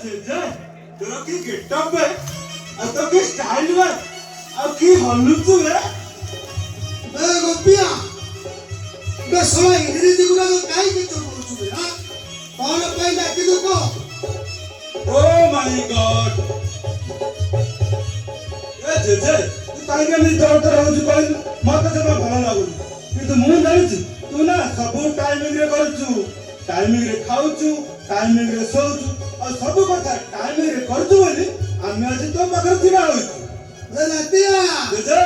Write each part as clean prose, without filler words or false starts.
JJ तोरा की getup है और तो की स्टाइल है और की हल्लुचु है ए गोपिया बे सोला इंग्लिश गुरा तो काई के तो बोलछु बे हां कौन पे डाकी दो को oh my God A JJ तू काई के नहीं दौड़ रहू कहली मते जमा भलो लागुनी किंतु मु जानिछु तू ना सब टाइमिंग रे करछु टाइमिंग रे खाउछु टाइमिंग रे सोउछु और सब कथा टाइमिंग रे करछु बोली आमे आज तो पाखर थिबा होइछु ए नातिया जेजे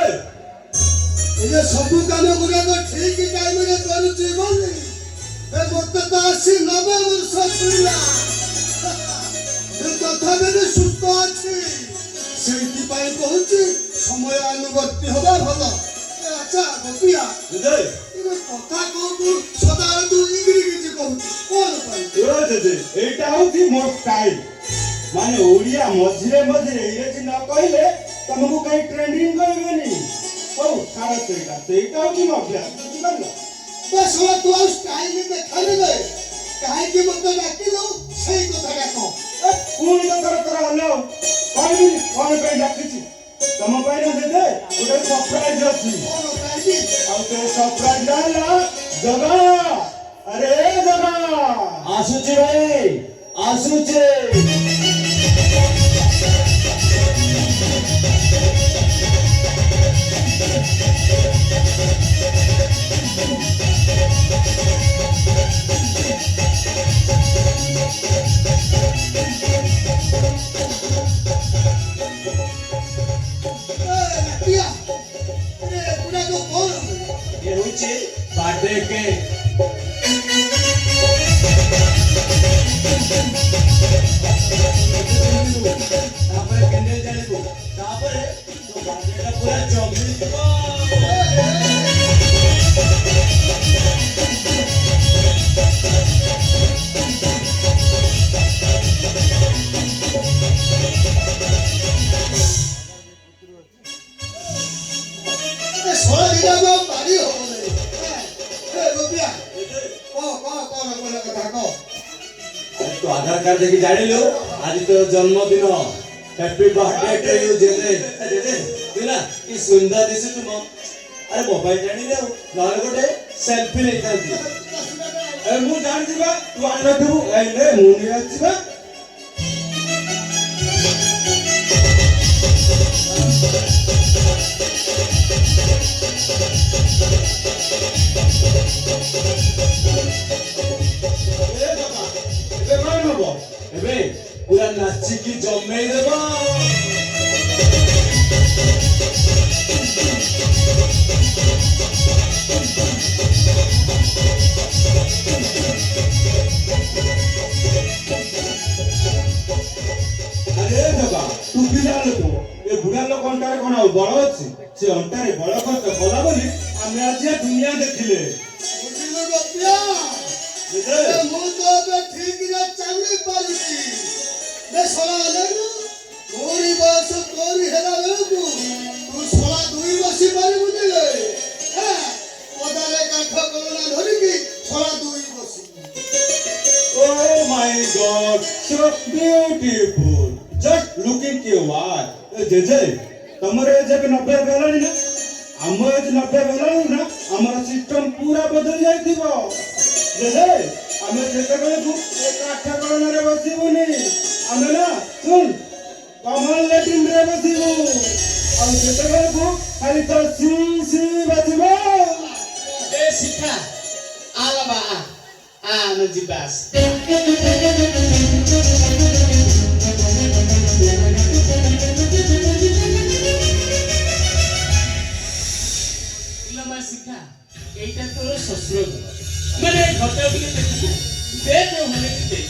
ये सब काम गुरा तो ठीक टाइम रे करूची बोली ए मते तो 80 90 वर्ष सुइला ए कथा में सुस्त अछि सेति पाई कहूची समय अनुवर्ती होबा भलो अच्छा गोपिया जेजे ये कथा कहू सदा तू इंग्लिश कहूची कोन पाई ओ जेजे एटा होती मोर स्टाइल माने ओडिया मझिरे मझिरे इंग्लिश न कहले तुमको कहीं ट्रेंडिंग करबेनी ओ सारा सेटा होती मोर अभ्यास बुझिबला बस हो तू स्टाइल में खाने गए काहे के मत डाकिलो सही कथा डाको ए कोन का कर हलो कहबी कोन पे डाकिछि तम पे न दे दे ओटे सरप्राइज अछि कोन काजी और ते सरप्राइज डाला जगा अरे जगा आसुचे भाई आसुचे पिया अरे पूरा तो बोल ये होचे बर्थडे के तापर केने जानिबो तापर तो बर्थडे का पूरा जमली ए सोला दिना में बारी हो गए ए गोपिया कोन कथा को तो आधार कार्ड देखि जानि लो आज तो जन्मदिन हैप्पी बर्थडे टू यू जेजे जेजे तुला की सुंदर दिसु तुम अरे मोबाइल जानि ले नहले गोटे सेल्फी ले करती ए मु जान दिबा तू आन देबू ए ले मु नि आछिबा ए बाबा ए कोन हबो एबे पूरा नाची की जम्मेई देबो अरे बाबा तू बिना लोक ए बुढ़ा लोक अंटारे कोन बळ अछि से अंटारे बळ करत बोला बोली आमे आज दुनिया देखिले बुझिलो गोपिया जेजे ए मु तो बे ठीक रे चांगली पारुची बे सोला लगनु तोरी बस तोरी हेला बेलकु तू सोला दुई बसी पारी बुझिले हां पदारे काठ कलना धरि की सोला दुई बसी Oh my God, so beautiful. Just looking at what? जेजे तमरे जब 90 बेलानी ना हम एज 90 बेलानी ना हमर सिस्टम पूरा बदल जाइथिबो जेजे हमें जेते बेले तू एक आठ कलना रे बसिबुनी हमें ना सुन कमल लेटिन रे बसिबु और जेते बेले तू खाली तो सी बसिबो ए शिखा आलाबा न जिबास इलामा शिखा एटा तोर ससुर माने घटा बिके देखु देख होने की देख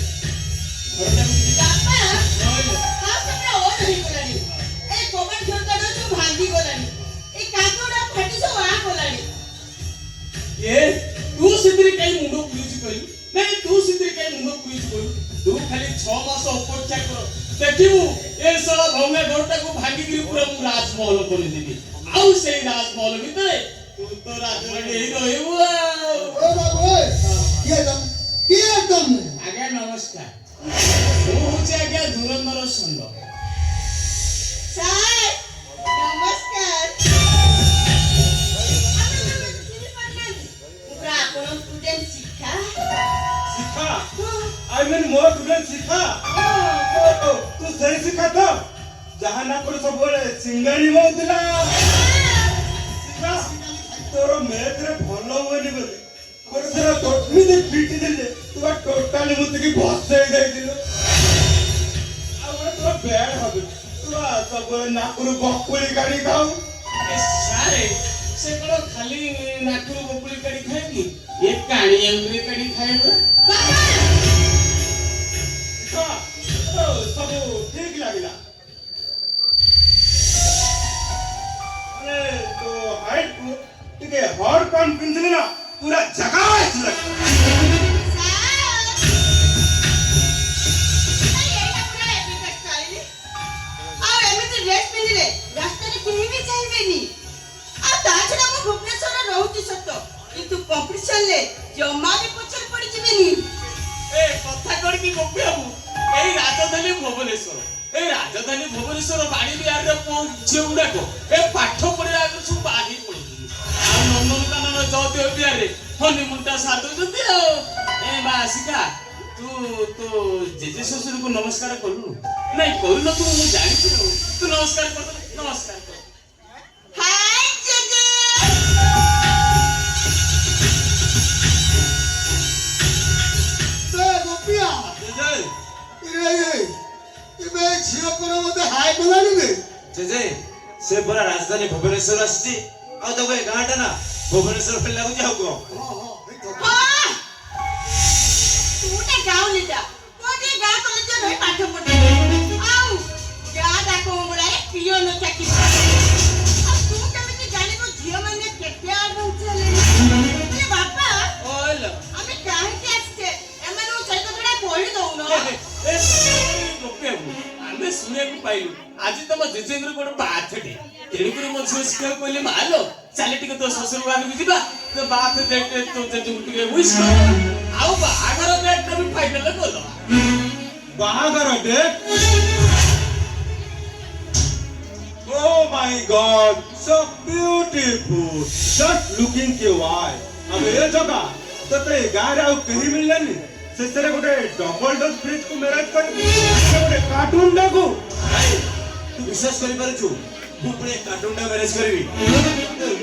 घटा बिके बापा नय हां सबरे ओ नहीं कोलानी ए कोमन झरकाडो जो भांगी कोलानी ए काकोडा फाटी सो आ कोलानी ए तू सिद्री कई मुंडो पुलिस कई नहीं तू सिद्री कई मुंडो पुलिस कई तू खाली 6 मास अपेक्षा कर देखिबू ए साला भौमे घरटा को भांगी गिरी पूरा मु राजमहल कर देबी आउ से राजमहल भीतर तू तो राजरानी ही रहबू ओ बाबू ये तुम आगे नमस्कार ମୁଁ ହଉଛି ଆଜ୍ଞା ଧୁରନ୍ଧର ଷଣ୍ଢ। ସାର୍ ନମସ୍କାର। ଆପଣ ମତେ ଚିହ୍ନି ପାରିନାହାନ୍ତି? ମୁଁ ପୁରା ଆପଣଙ୍କ ଷ୍ଟୁଡେଣ୍ଟ ଶିଖା। ଶିଖା ହଁ, ଆଇ ମିନ୍ ମୋ ଷ୍ଟୁଡେଣ୍ଟ ଶିଖା। ହଁ। ତୁ ସେଇ ଶିଖା ତ ଯାହା ନାକରୁ ସବୁବେଳେ ସିଙ୍ଗାଣି ହଉଥିଲା। ଶିଖା ତୋର ମ୍ୟାଥରେ ଭଲ ହୁଏନି ବୋଲି ଗୋଟେ ଥର ଏମିତି ପିଟି ଦେଲେ ତୁ ଟୋଟାଲି ମୁତିକି ଭସେଇ ଦେଇଥିଲୁ। ଆଉ ଗୋଟେ ତୋର ବ୍ୟାଡ୍ ହବିଟ୍ ତୁ ସବୁବେଳେ ନାକରୁ ବକୁଳି କାଢି ଖାଉ। ଏ ସାରେ ସେ କଣ ଖାଲି ନାକରୁ ବକୁଳି କାଢି ଖାଏ କି? ଏ କାଣି ଆଙ୍ଗୁଳି କାଢି ଖାଏ ପରା। ଶିଖା ତୋର ସବୁ ଠିକ ଲାଗିଲା। ମାନେ ତୋ ହାଇଟ୍ କୁ ଟିକେ ହଟ୍ ପ୍ୟାଣ୍ଟ ପିନ୍ଧିଲେ ନା ପୁରା ଝକାସ୍ ଲାଗେ। ସାର୍ ଏଇଟା ପୁରା ଏବେକା ଷ୍ଟାଇଲ। ଆଉ ଏମିତି ଡ୍ରେସ୍ ପିନ୍ଧିଲେ ରାସ୍ତାରେ କେହି ବି ଚାହିଁବେନି। ଆଉ ତା ଛଡା ମୁଁ ଭୁବନେଶ୍ୱରରେ ରହୁଛି ସତ, କିନ୍ତୁ କମ୍ପିଟିସନରେ ଜମା ବି ପଛରେ ପଡିଯିବେନି। ଏ କଥା କଣ କି ଗୋପୀ ବାବୁ, ଏଇ ରାଜଧାନୀ ଭୁବନେଶ୍ୱର, ଏଇ ରାଜଧାନୀ ଭୁବନେଶ୍ୱର ବାଣୀ ବିହାରର ପୁଅ ଝିଅ ଗୁଡାକ ଏ ପାଠ ପଢିବା ଆଗରୁ ସବୁ ବାହା ହେଇ ପଳଉଛନ୍ତି। ଆଉ ନନ୍ଦନକାନନ ଜୟଦେବ ବିହାରରେ ହନିମୁନଟା ସାରି ଦଉଛନ୍ତି ଆଉ। ଏ ବା ଶିଖା, ତୁ ତୋ ଜେଜେ ଶ୍ୱଶୁରକୁ ନମସ୍କାର କଲୁ? ନାଇଁ କରିନଥିବୁ ମୁଁ ଜାଣିଛି ଆଉ। ତୁ ନମସ୍କାର କରିଦେଲୁ, ନମସ୍କାର କର। ହାଇ ଜେଜେ। ବେ ଗୋପିଆ ଏବେ ଝିଅ କଣ ମତେ ହାଇ କଲାଣି ବେ? ଜେଜେ ସେ ପରା ରାଜଧାନୀ ଭୁବନେଶ୍ୱର ଆସିଛି ଆଉ ତାକୁ ଏ ଗାଁଟା ନା ଭୁବନେଶ୍ୱର ପରି ଲାଗୁଛି ଆଉ କଣ। ହଁ, ତୁ ଗୋଟେ ଗାଉଁଲିଟା, ତୁ ଟିକେ ଗାଁ କଲେଜରେ ରହି ପାଠ ପଢିବୁ। ଆଉ ଗାଁ ଡାକ ବଙ୍ଗଳାରେ ପିଅନ ଚାକିରି। ଆଉ ତୁ କେମିତି ଜାଣିବୁ ଝିଅମାନେ କେତେ ଆଡଭାନ୍ସ ହେଲେଣି? ଏ ବାପା, ଓଲୋ ଆମେ କାହିଁକି ଆସିଛେ ଏମାନଙ୍କୁ ସେଇ କଥାଟା କହି ଦଉନ? ଏ ଗୋପୀ ବାବୁ, ଆମେ ଶୁଣିବାକୁ ପାଇଲୁ ଆଜି ତମ ଜେଜେଙ୍କର ଗୋଟେ ବାର୍ଥଡେ। ତେଣୁକରି ମୋ ଝିଅ ଶିଖିବାକୁ କହିଲେ ମାଲୋ ଚାଲେ ଟିକେ ତୋ ଶ୍ୱଶୁର ବାହାରକୁ ଯିବା, ତୋ ବାର୍ଥଡେ ତୋ ଜେଜେଙ୍କୁ ଟିକେ ୱିଶ୍ କର। ଆଉ ବାହାଘର ଡେଟଟା ବି ଫାଇନାଲ କରିଦବା। ବାହାଘର date? Oh my God, so beautiful. Just looking your eye. अब ये जगह तो ते गाँव रे आउ कहीं मिलनी। शेषରେ ଗୋଟେ ଡବଲ ଡୋଜ୍ ଫ୍ରିଜ୍ କୁ ମ୍ୟାରେଜ୍ କରି ଗୋଟେ କାର୍ଟୁନ ଟାକୁ ତୁ ବିଶ୍ୱାସ କରିପାରୁଛୁ ମୁଁ ପୁଣି ଏ କାର୍ଟୁନଟା ମ୍ୟାନେଜ କରିବି?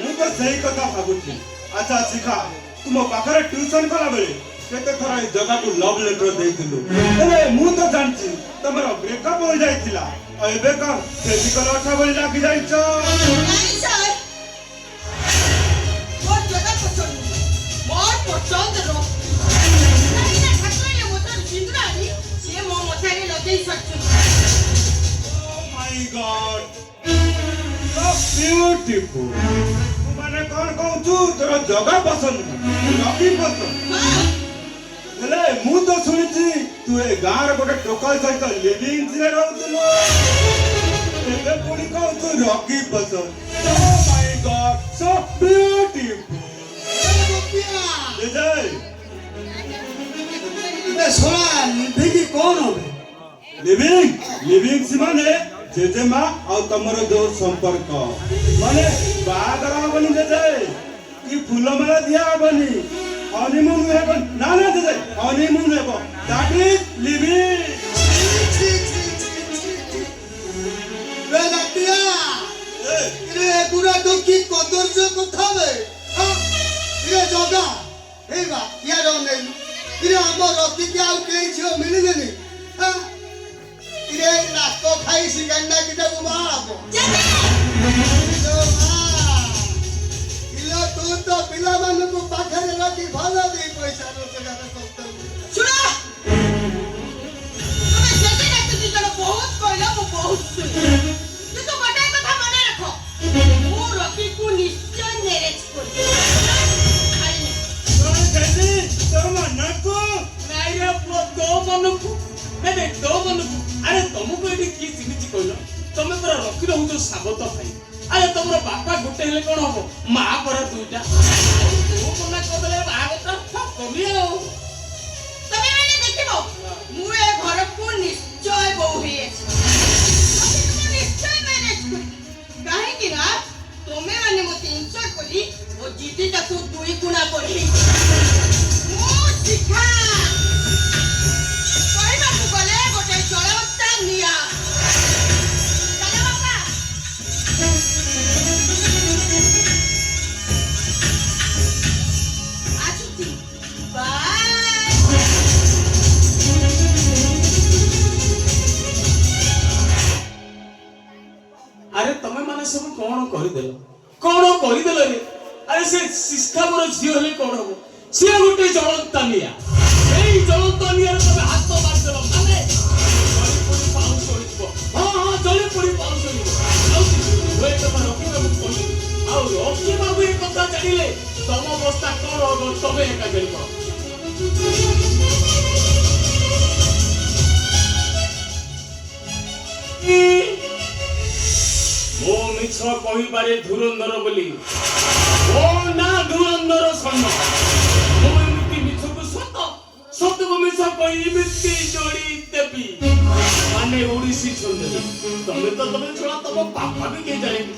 ମୁଁ ତ ସେଇ କଥା ଭାବୁଛି। ଆଚ୍ଛା ଶିଖା, ତୁମ ପାଖରେ ଟ୍ୟୁସନ କଲା ବେଳେ କେତେ ଥର ଏଇ ଜାଗାକୁ ଲଭ୍ ଲେଟର ଦେଇଥିଲୁ? ହେଲେ ମୁଁ ତ ଜାଣିଛି ତମର ବ୍ରେକଅପ୍ ହୋଇଯାଇଥିଲା। ଆଉ ଏବେ କଣ ଫେଜିକାଲ ଅଠା ଭଳି ଲାଗି ଯାଇଛ? ନାଇଁ ସାର୍, ମୋର ଜାଗା ପସନ୍ଦ ନୁହେଁ। ମୋର ପସନ୍ଦ ରକ୍ତ। କାହିଁକିନା ଠାକୁରାଣୀ ମଥାରେ ସିନ୍ଦୁର ଆଣି ସିଏ ମୋ ମଥାରେ ଲଗେଇ ସାରିଛନ୍ତି। Oh my God, so beautiful. ତୁ ମାନେ କଣ କହୁଛୁ ତୋର ଜଗା ପସନ୍ଦ ନୁହେଁ, ଲକି ପସନ୍ଦ? ହଁ, ହେଲେ ମୁଁ ତ ଶୁଣିଛି ତୁ ଏ ଗାଁର ଗୋଟେ ଟୋକା ସହିତ ଲିଭିଂସରେ ରହୁଥିଲୁ। ଏବେ ପୁଣି କହୁଛୁ ରକି ପସନ୍ଦ। Oh my God, so beautiful. Gopia ଜେଜେ ଏବେ ଶୁଣା ନିଧିକି କଣ ବେ? ଲିଭିଂସ ମାନେ ଜେଜେମା ଆଉ ତମର ଯୋଉ ସମ୍ପର୍କ ମାନେ ବାହାଘର ହବନି ଜେଜେ, କି ଫୁଲମାଳ ଦିଆ ହବନି, ହନିମୁନ ହେବ ନା ନା ଜେଜେ, ହନିମୁନ ହେବ। That is living. ବେ ଗୋପିଆ রে এগুলা তো কি কদর্য কথা বে? রে জগা এই বা ইয়ার নেই রে আমার রকি কি আর কেই ঝিও মিলিবেনি? রে নাক খাই সিগান্ডা কিটা ঘুমাবো ইলো তু তো পিলামানকু পাখরে রকি ভালো দেই পয়সা রোজগার করতে। ଶୁଣ, ତମେ ଯେତେ ଡାକୁଛି ଜଣ ବହୁତ କହିଲ, ମୁଁ ବହୁତ ଶୁଣିଲି। କିନ୍ତୁ ଗୋଟାଏ କଥା ମନେ ରଖ, ମୁଁ ରକିକୁ ନିଶ୍ଚୟ ମ୍ୟାରେଜ କରିବି। ଖାଲି ନାହିଁ। ଜେଜେ ତୋର ମନକୁ ନାଇଁ ରେ ପୁଅ, ତୋ ମନକୁ ନାଇଁ ତୋ ମନକୁ। ଆରେ ତମକୁ ଏଠି କିଏ ଚିହ୍ନିଛି କହିଲ? ତମେ ପୁରା ରକି ରହୁଛ ସାବତ ଭାଇ। ଆରେ ତମର ବାପା ଗୋଟେ ହେଲେ କଣ ହବ, ମା ପରା ଦୁଇଟା। ତୁ ମନା କରିଦେଲେ ବାହାଘରଟା କମି ଆଉ। ତମେ ମାନେ ଦେଖିବ ମୁଁ ଏ ଘରକୁ ନିଶ୍ଚୟ ବୋହୂ ହେଇ ଆସିବି। ମୁଁ ନିଶ୍ଚୟ ମ୍ୟାରେଜ କରିବି। କାହିଁକି ନା ତମେ ମାନେ ମତେ ହିଂସା କରି ମୋ ଜିଦିଟାକୁ ଦୁଇ ଗୁଣା କରିବି। ମୁଁ ଶିଖା କହିବାକୁ ଗଲେ ଗୋଟେ ଜଳବତ୍ତା ନିଆଁ। ଚାଲ ବାପା। ଆସୁଛି। ବାଏ। ଆରେ ତମେ ମାନେ ସବୁ କଣ କରିଦେଲ ରେ? ଆରେ ସେ ଶିକ୍ଷାମର ଝିଅ ହେଲେ କଣ ହବ? ସିଏ ଗୋଟେ ଜଳନ୍ତା ନିଆଁ। ଏଇ ଜଳନ୍ତା ନିଆଁରେ ତମେ ହାତ ମାରିଦେଲ ମାନେ ଜଳି ପୋଡ଼ି ପାଉଁଶ ହୋଇଯିବ। ହଁ ଜଳି ପୋଡ଼ି ପାଉଁଶ ହୋଇଯିବ। ଆଉ ଏ କଥା ରଖିବାକୁ କହିଲି। ଆଉ ରଖିବାକୁ ଏ କଥା ଜାଣିଲେ ତମ ଅବସ୍ଥା କଣ ହବ ତମେ ଏକା ଜାଣିବ। ମୋ ମିଛ କହିବାରେ ଧୁରନ୍ଧର ବୋଲି ମୋ ନା ଧୁରନ୍ଧର ସନ୍ନ। ମୁଁ ଏମିତି ମିଛକୁ ସତକୁ ମିଛ କହି ଏମିତି ଯୋଡ଼ି ଦେବି ମାନେ ଓଡ଼ିଶୀ ସୁନ୍ଦରୀ। ତମେ ଛଡ଼ା ତମ ବାପା ବି କେହି ଜାଣିବି।